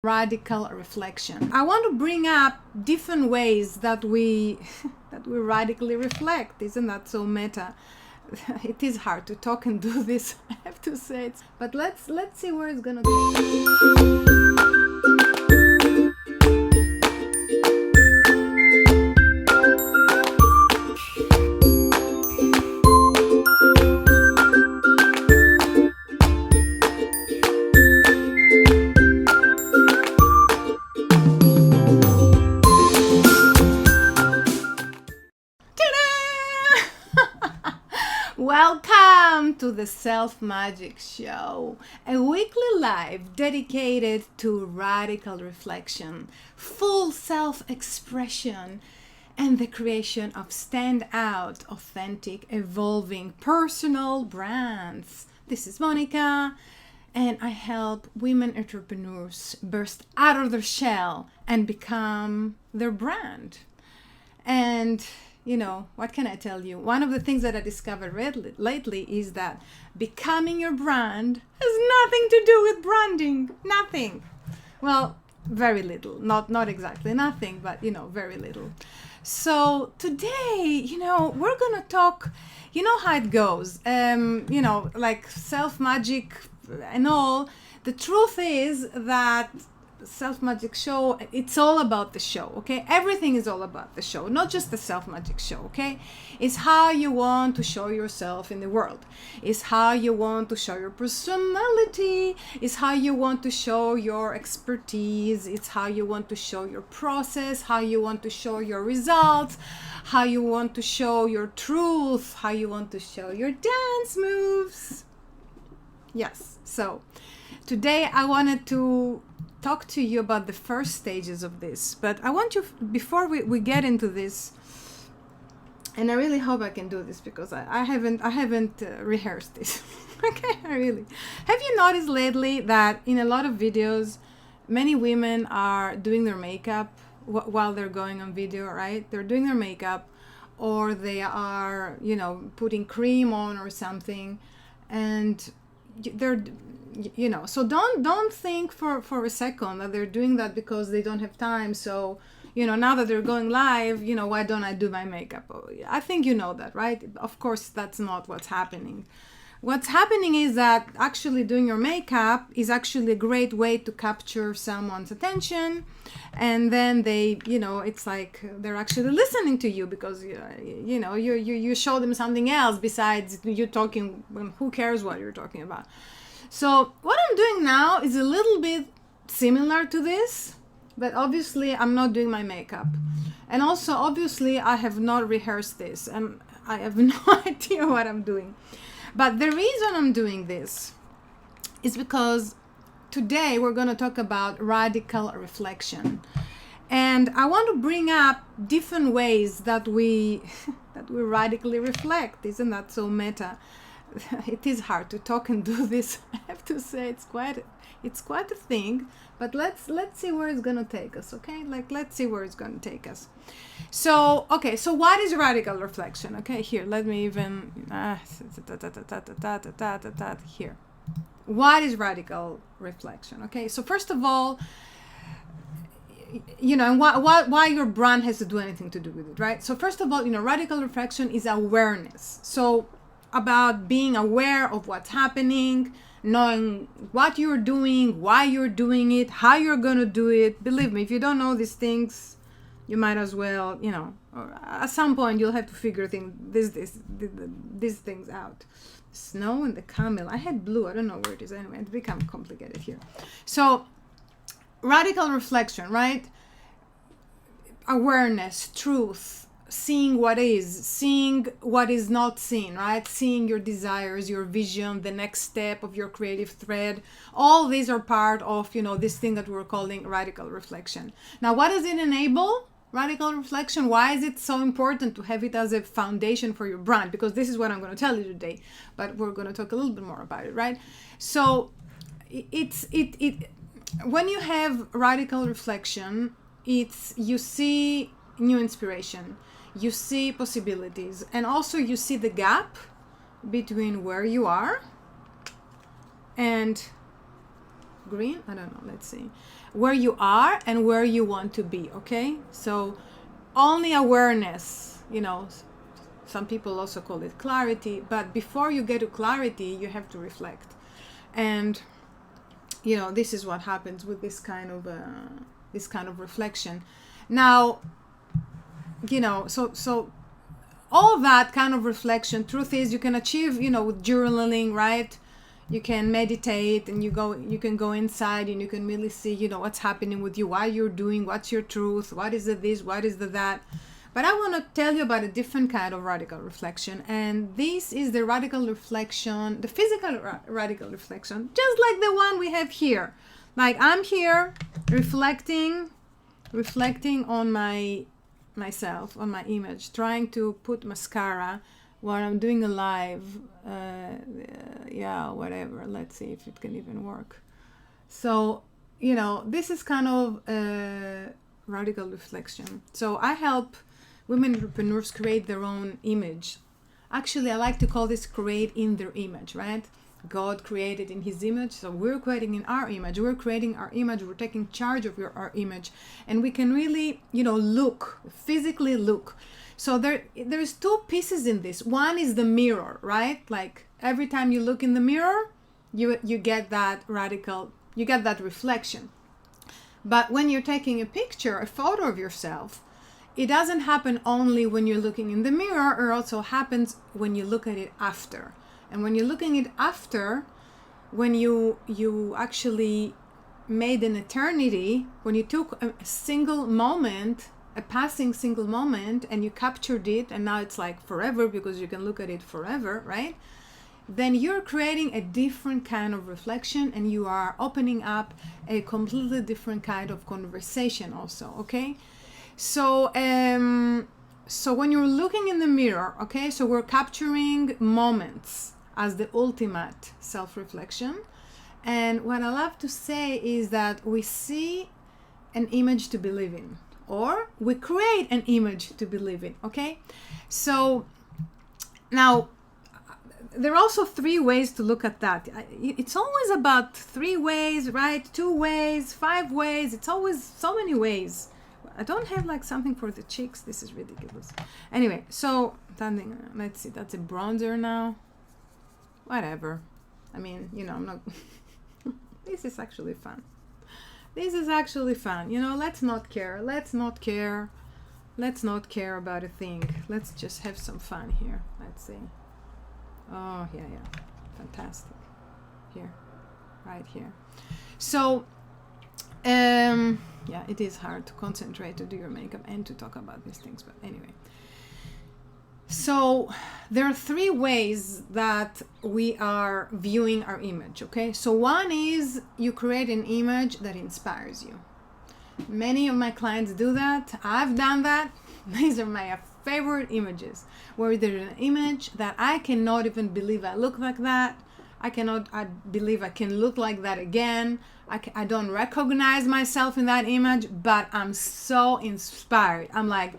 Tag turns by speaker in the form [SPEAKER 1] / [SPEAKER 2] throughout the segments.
[SPEAKER 1] radical reflection. I want to bring up different ways that we radically reflect. Isn't that so meta? It is hard to talk and do this, I have to say it. But let's see where it's gonna go. Welcome to the Self Magic Show, a weekly live dedicated to radical reflection, full self-expression, and the creation of stand-out, authentic, evolving personal brands. This is Monica, and I help women entrepreneurs burst out of their shell and become their brand. And you know, what can I tell you? One of the things that I discovered lately is that becoming your brand has nothing to do with branding. Nothing. Well, very little. Not exactly nothing, but, you know, very little. So today, you know, we're going to talk, you know how it goes, you know, like self-magic and all. The truth is that Self Magic Show, it's all about the show, okay? Everything is all about the show, not just the Self Magic Show, okay? It's how you want to show yourself in the world. It's how you want to show your personality. It's how you want to show your expertise. It's how you want to show your process, how you want to show your results, how you want to show your truth, how you want to show your dance moves. Yes, so today I wanted to talk to you about the first stages of this, but I want you, before we get into this, and I really hope I can do this because I haven't rehearsed this. Okay, I really have. You noticed lately that in a lot of videos many women are doing their makeup while they're going on video, right? They're doing their makeup, or they are, you know, putting cream on or something, and they're, you know, so don't think for a second that they're doing that because they don't have time. So, you know, now that they're going live, you know, why don't I do my makeup? I think you know that, right? Of course, that's not what's happening. What's happening is that actually doing your makeup is actually a great way to capture someone's attention, and then they, you know, it's like they're actually listening to you because you know, you show them something else besides you talking. Who cares what you're talking about? So what I'm doing now is a little bit similar to this, but obviously I'm not doing my makeup. And also, obviously, I have not rehearsed this and I have no idea what I'm doing. But the reason I'm doing this is because today we're going to talk about radical reflection. And I want to bring up different ways that we radically reflect. Isn't that so meta? It is hard to talk and do this, I have to say. It's quite a thing, but let's see where it's gonna take us, okay? Like, let's see where it's gonna take us. So, okay, so what is radical reflection? Okay, here, let me even here. What is radical reflection? Okay, so first of all, you know, and why your brand has to do anything to do with it, right? So first of all, you know, radical reflection is awareness. So about being aware of what's happening, knowing what you're doing, why you're doing it, how you're gonna do it. Believe me, if you don't know these things, you might as well, you know, at some point you'll have to figure these things out. Snow and the camel. I had blue. I don't know where it is. Anyway, it's become complicated here. So radical reflection, right? Awareness, truth, seeing what is not seen, right? Seeing your desires, your vision, the next step of your creative thread. All these are part of, you know, this thing that we're calling radical reflection. Now, what does it enable? Radical reflection. Why is it so important to have it as a foundation for your brand? Because this is what I'm going to tell you today, but we're going to talk a little bit more about it, right? So when you have radical reflection, you see new inspiration. You see possibilities, and also you see the gap between where you are and green, I don't know, let's see, where you are and where you want to be, okay? So only awareness, you know, some people also call it clarity, but before you get to clarity, you have to reflect. And, you know, this is what happens with this kind of reflection. Now, you know, so all that kind of reflection, truth is, you can achieve, you know, with journaling, right? You can meditate, and you can go inside, and you can really see, you know, what's happening with you, why you're doing, what's your truth, what is the this, what is the that. But I want to tell you about a different kind of radical reflection, and this is the radical reflection, the physical radical reflection, just like the one we have here. Like I'm here reflecting on myself, on my image, trying to put mascara while I'm doing a live, whatever. Let's see if it can even work. So, you know, this is kind of radical reflection. So I help women entrepreneurs create their own image. Actually, I like to call this create in their image, right? God created in his image, so we're creating in our image. We're creating our image. We're taking charge of our image, and we can really, you know, physically look. So there's two pieces in this. One is the mirror, right? Like every time you look in the mirror, you get that reflection. But when you're taking a picture, a photo of yourself, it doesn't happen only when you're looking in the mirror. It also happens when you look at it after. And when you're looking at it after, when you actually made an eternity, when you took a single moment, a passing single moment, and you captured it, and now it's like forever because you can look at it forever, right? Then you're creating a different kind of reflection, and you are opening up a completely different kind of conversation also, okay? So when you're looking in the mirror, okay, so we're capturing moments as the ultimate self-reflection. And what I love to say is that we see an image to believe in, or we create an image to believe in, okay? So now, there are also 3 ways to look at that. It's always about 3 ways, right? 2 ways, 5 ways. It's always so many ways. I don't have like something for the cheeks. This is ridiculous. Anyway, so let's see. That's a bronzer now. Whatever. I mean, you know, I'm not... This is actually fun. This is actually fun. You know, let's not care. Let's not care about a thing. Let's just have some fun here. Let's see. Oh, yeah. Fantastic. Here. Right here. So, yeah, it is hard to concentrate to do your makeup and to talk about these things. But anyway. So there are 3 ways that we are viewing our image, okay? So one is you create an image that inspires you. Many of my clients do that. I've done that. These are my favorite images, where there's an image that I cannot even believe I look like that. I believe I can look like that again. I don't recognize myself in that image, but I'm so inspired. I'm like,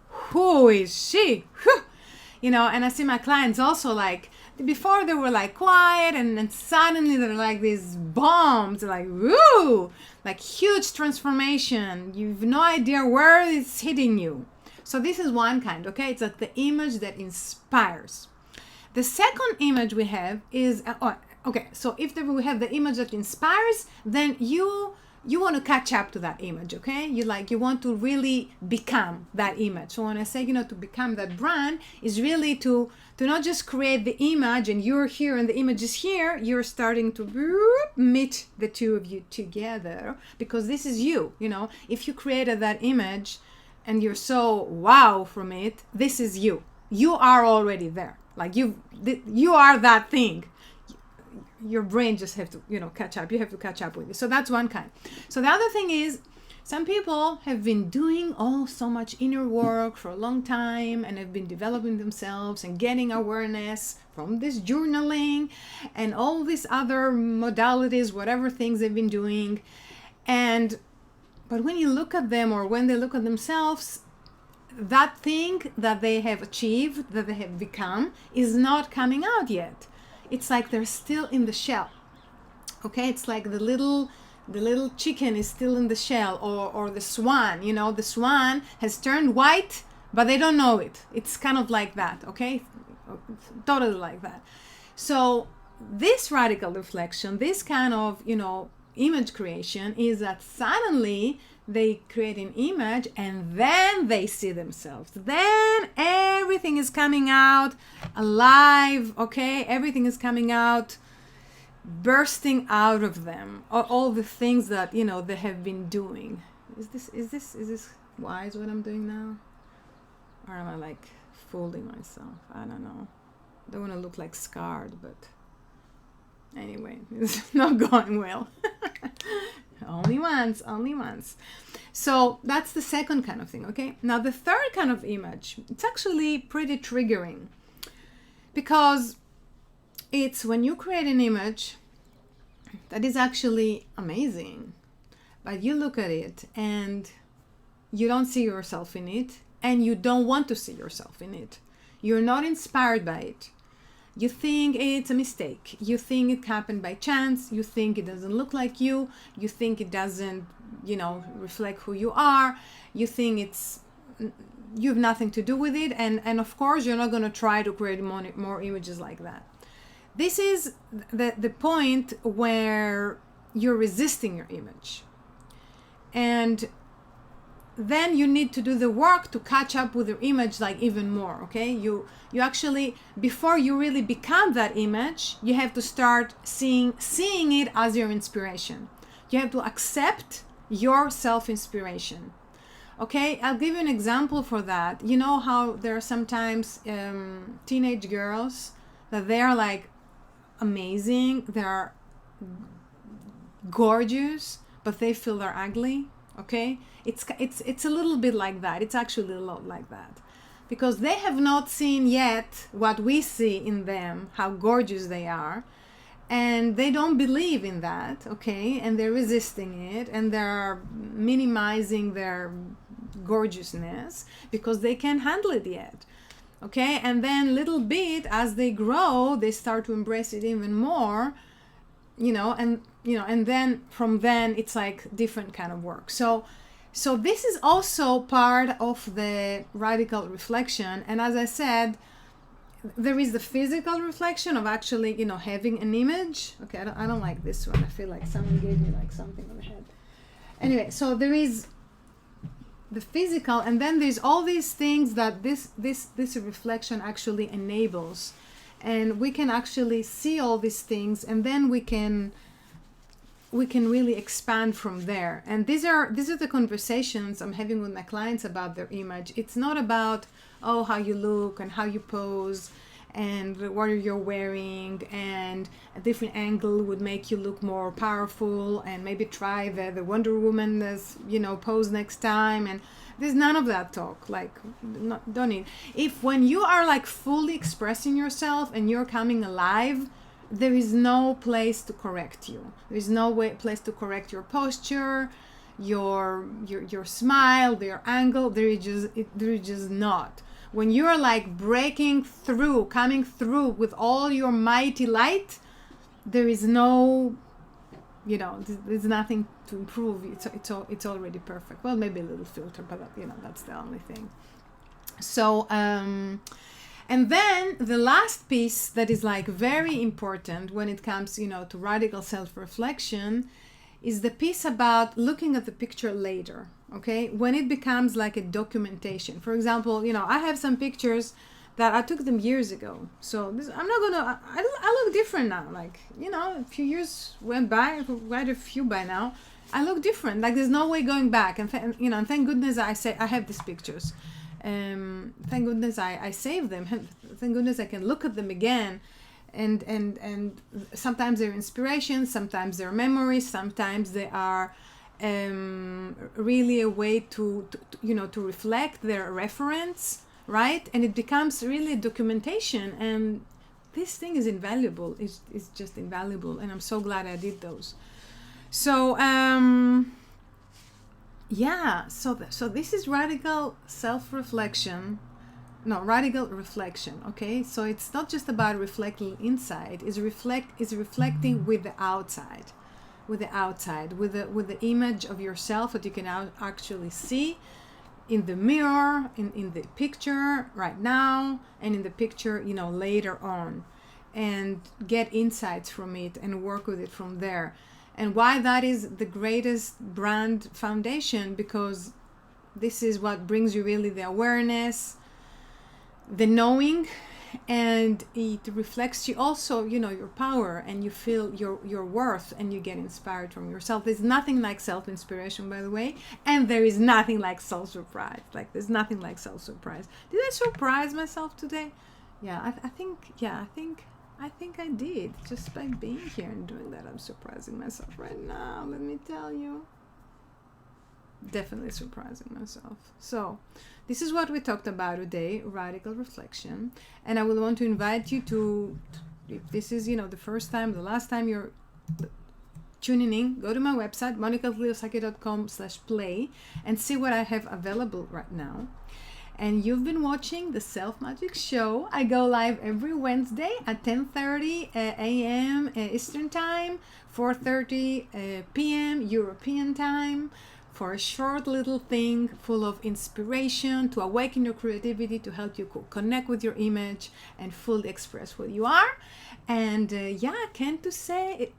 [SPEAKER 1] who is she? Whew. You know, and I see my clients also like, before they were like quiet, and then suddenly they're like these bombs, like, woo, like huge transformation. You've no idea where it's hitting you. So this is one kind, okay? It's like the image that inspires. The second image we have is, okay, so if we have the image that inspires, then you want to catch up to that image, okay? You want to really become that image. So when I say, to become that brand, is really to not just create the image and you're here and the image is here. You're starting to meet the two of you together, because this is you. If you created that image and you're so wow from it, this is you. You are already there. Like you are that thing. Your brain just have to, catch up. You have to catch up with it. So that's one kind. So the other thing is, some people have been doing so much inner work for a long time and have been developing themselves and getting awareness from this journaling and all these other modalities, whatever things they've been doing. But when you look at them, or when they look at themselves, that thing that they have achieved, that they have become, is not coming out yet. It's like they're still in the shell. Okay, it's like the little the little chicken is still in the shell, or the swan, you know, the swan has turned white, but they don't know it. It's kind of like that, okay? Totally like that. So this radical reflection, this kind of, you know, image creation, is that suddenly they create an image and then they see themselves. Then everything is coming out alive, okay? Everything is coming out, bursting out of them. All the things that, you know, they have been doing. Is this wise what I'm doing now? Or am I like fooling myself? I don't know. I don't want to look like scarred, but anyway, it's not going well. Only once. So that's the second kind of thing, okay? Now the third kind of image, it's actually pretty triggering, because it's when you create an image that is actually amazing, but you look at it and you don't see yourself in it, and you don't want to see yourself in it. You're not inspired by it. You think it's a mistake. You think it happened by chance. You think it doesn't look like you. You think it doesn't, you know, reflect who you are. You think you have nothing to do with it. And of course, you're not going to try to create more images like that. This is the point where you're resisting your image. And then you need to do the work to catch up with your image, like even more, okay? You actually, before you really become that image, you have to start seeing it as your inspiration. You have to accept your self-inspiration, okay? I'll give you an example for that. You know how there are sometimes teenage girls that they are like amazing, they're gorgeous, but they feel they're ugly, okay? It's a little bit like that. It's actually a lot like that, because they have not seen yet what we see in them, how gorgeous they are, and they don't believe in that, okay? And they're resisting it, and they're minimizing their gorgeousness because they can't handle it yet, okay? And then little bit as they grow, they start to embrace it even more, and then from then it's like different kind of work. So this is also part of the radical reflection. And as I said, there is the physical reflection of actually, having an image. Okay, I don't like this one. I feel like someone gave me like something on the head. Anyway, so there is the physical, and then there's all these things that this reflection actually enables. And we can actually see all these things, and then we can really expand from there. And these are the conversations I'm having with my clients about their image. It's not about, how you look and how you pose and what you're wearing, and a different angle would make you look more powerful, and maybe try the Wonder Woman pose next time. And there's none of that talk. Like, don't need. If when you are like fully expressing yourself and you're coming alive, there is no place to correct you. There is no place to correct your posture, your smile, your angle. There is just not. When you are like breaking through, coming through with all your mighty light, there is no, there's nothing to improve. It's already perfect. Well, maybe a little filter, but that's the only thing. So, and then the last piece that is like very important when it comes, to radical self-reflection is the piece about looking at the picture later, okay? When it becomes like a documentation. For example, I have some pictures that I took them years ago. So I look different now. Like, a few years went by, quite a few by now. I look different. Like, there's no way going back. And, and thank goodness I have these pictures. Thank goodness I saved them. Thank goodness I can look at them again, and sometimes they're inspirations, sometimes they're memories, sometimes they are really a way to reflect their reference, right? And it becomes really a documentation, and this thing is invaluable. It's just invaluable, and I'm so glad I did those. So so this is radical reflection, okay? So it's not just about reflecting inside, it's reflecting with the outside, with the outside, with the image of yourself that you can actually see in the mirror, in the picture right now, and in the picture, you know, later on, and get insights from it and work with it from there. And why that is the greatest brand foundation, because this is what brings you really the awareness, the knowing, and it reflects you also, you know, your power, and you feel your worth, and you get inspired from yourself. There's nothing like self-inspiration, by the way, and there is nothing like self-surprise. Like, there's nothing like self-surprise. Did I surprise myself today? Yeah, I think I did. Just by being here and doing that, I'm surprising myself right now, let me tell you. Definitely surprising myself. So this is what we talked about today, radical reflection. And I will want to invite you to, if this is, you know, the first time, the last time you're tuning in, go to my website, monicavlidovsky.com/play, and see what I have available right now. And you've been watching the Self Magic Show. I go live every Wednesday at 10:30 a.m. Eastern Time, 4:30 p.m. European Time, for a short little thing full of inspiration to awaken your creativity, to help you connect with your image and fully express who you are. And can't to say.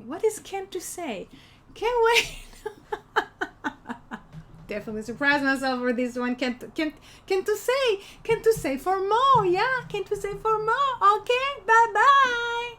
[SPEAKER 1] What is can't to say? Can't wait. Definitely surprised myself for this one. Can't to say for more. Yeah, can't to say for more. Okay, bye bye.